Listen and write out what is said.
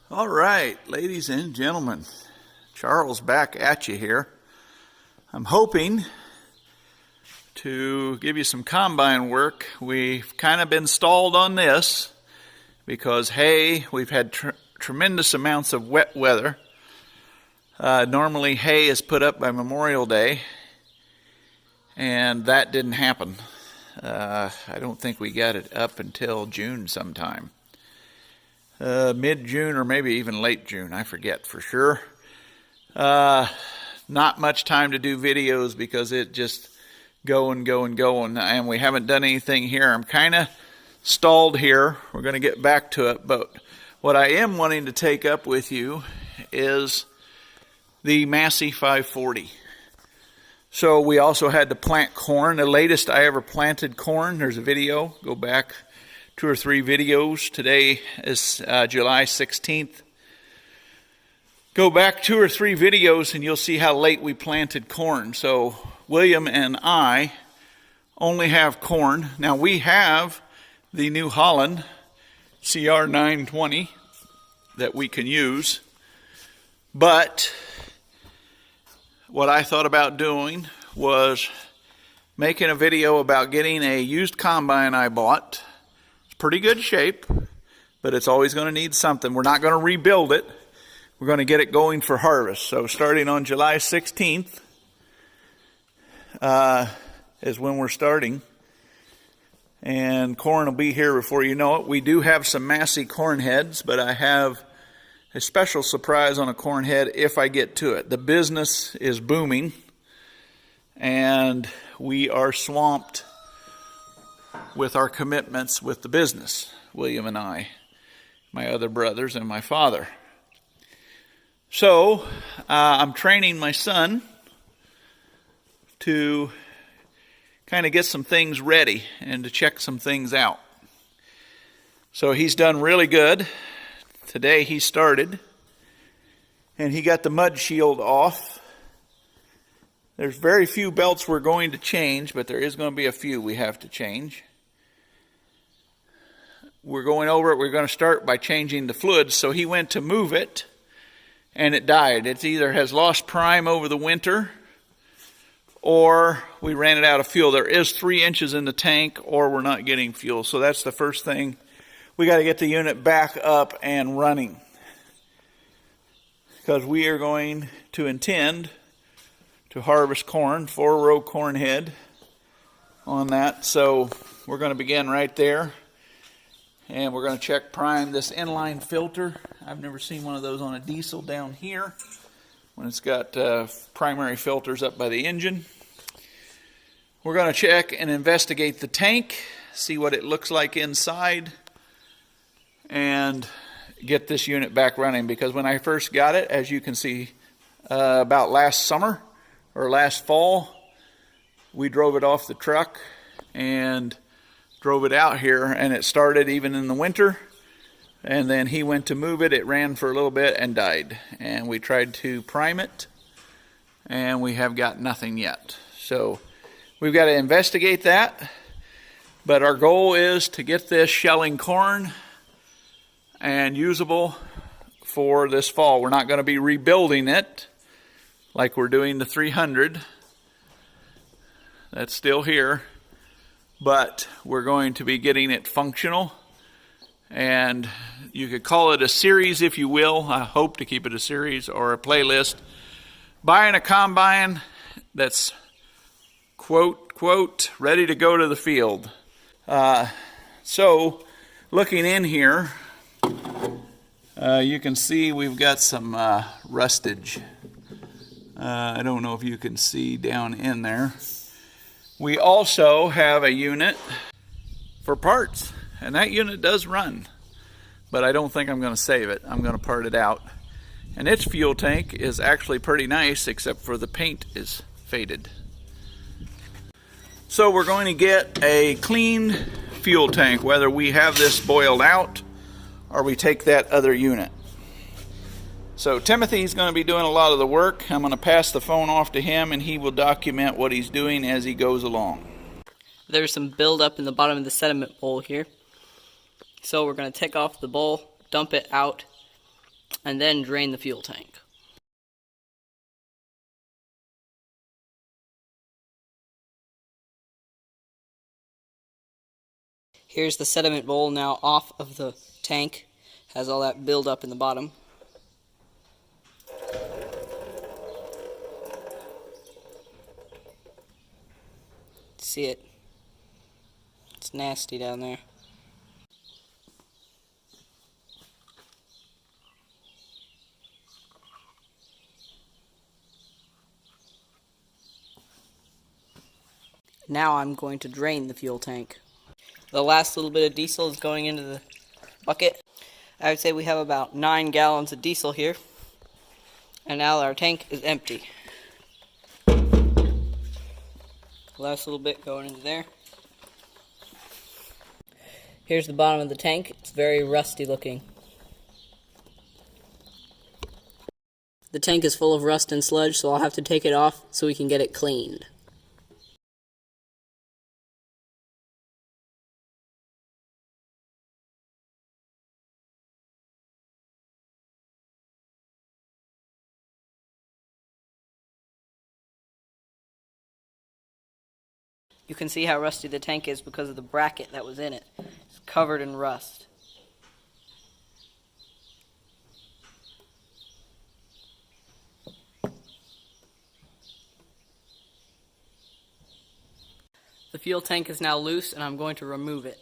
All right, ladies and gentlemen, Charles back at you here. I'm hoping to give you some combine work. We've kind of been stalled on this because hay, we've had tremendous amounts of wet weather. Normally hay is put up by Memorial Day, and that didn't happen. I don't think we got it up until June sometime. Mid-June or maybe even late June, I forget for sure. Not much time to do videos because it just going, and we haven't done anything here. I'm kind of stalled here. We're going to get back to it, but what I am wanting to take up with you is the Massey 540. So we also had to plant corn. The latest I ever planted corn, there's a video, go back 2 or 3 videos. Today is July 16th. Go back 2 or 3 videos and you'll see how late we planted corn. So William and I only have corn. Now we have the New Holland CR 920 that we can use. But what I thought about doing was making a video about getting a used combine I bought. Pretty good shape, but it's always going to need something. We're not going to rebuild it. We're going to get it going for harvest. So starting on July 16th is when we're starting. And corn will be here before you know it. We do have some Massey corn heads, but I have a special surprise on a corn head if I get to it. The business is booming, and we are swamped with our commitments with the business, William and I, my other brothers, and my father. So I'm training my son to kind of get some things ready and to check some things out. So he's done really good. Today he started, and he got the mud shield off. There's very few belts we're going to change, but there is going to be a few we have to change. We're going over it. We're going to start by changing the fluids. So he went to move it, and it died. It either has lost prime over the winter, or we ran it out of fuel. There is 3 inches in the tank, or we're not getting fuel. So that's the first thing. We got to get the unit back up and running, because we are going to intend to harvest corn, 4-row corn head on that. So we're going to begin right there. And we're going to check prime this inline filter. I've never seen one of those on a diesel down here when it's got primary filters up by the engine. We're going to check and investigate the tank, see what it looks like inside, and get this unit back running. Because when I first got it, as you can see, about last summer or last fall, we drove it off the truck and drove it out here, and it started even in the winter, and then he went to move it. It ran for a little bit and died, and we tried to prime it, and we have got nothing yet. So we've got to investigate that, but our goal is to get this shelling corn and usable for this fall. We're not going to be rebuilding it like we're doing the 300. That's still here. But we're going to be getting it functional, and you could call it a series if you will. I hope to keep it a series or a playlist. Buying a combine that's quote ready to go to the field. So looking in here, you can see we've got some rustage. I don't know if you can see down in there. We also have a unit for parts, and that unit does run, but I don't think I'm going to save it. I'm going to part it out. And its fuel tank is actually pretty nice, except for the paint is faded. So we're going to get a clean fuel tank, whether we have this boiled out or we take that other unit. So Timothy's going to be doing a lot of the work. I'm going to pass the phone off to him, and he will document what he's doing as he goes along. There's some buildup in the bottom of the sediment bowl here. So we're going to take off the bowl, dump it out, and then drain the fuel tank. Here's the sediment bowl now off of the tank. Has all that buildup in the bottom. See it? It's nasty down there. Now I'm going to drain the fuel tank. The last little bit of diesel is going into the bucket. I would say we have about 9 gallons of diesel here. And now our tank is empty. Last little bit going into there. Here's the bottom of the tank. It's very rusty looking. The tank is full of rust and sludge, so I'll have to take it off so we can get it cleaned. You can see how rusty the tank is because of the bracket that was in it. It's covered in rust. The fuel tank is now loose and I'm going to remove it.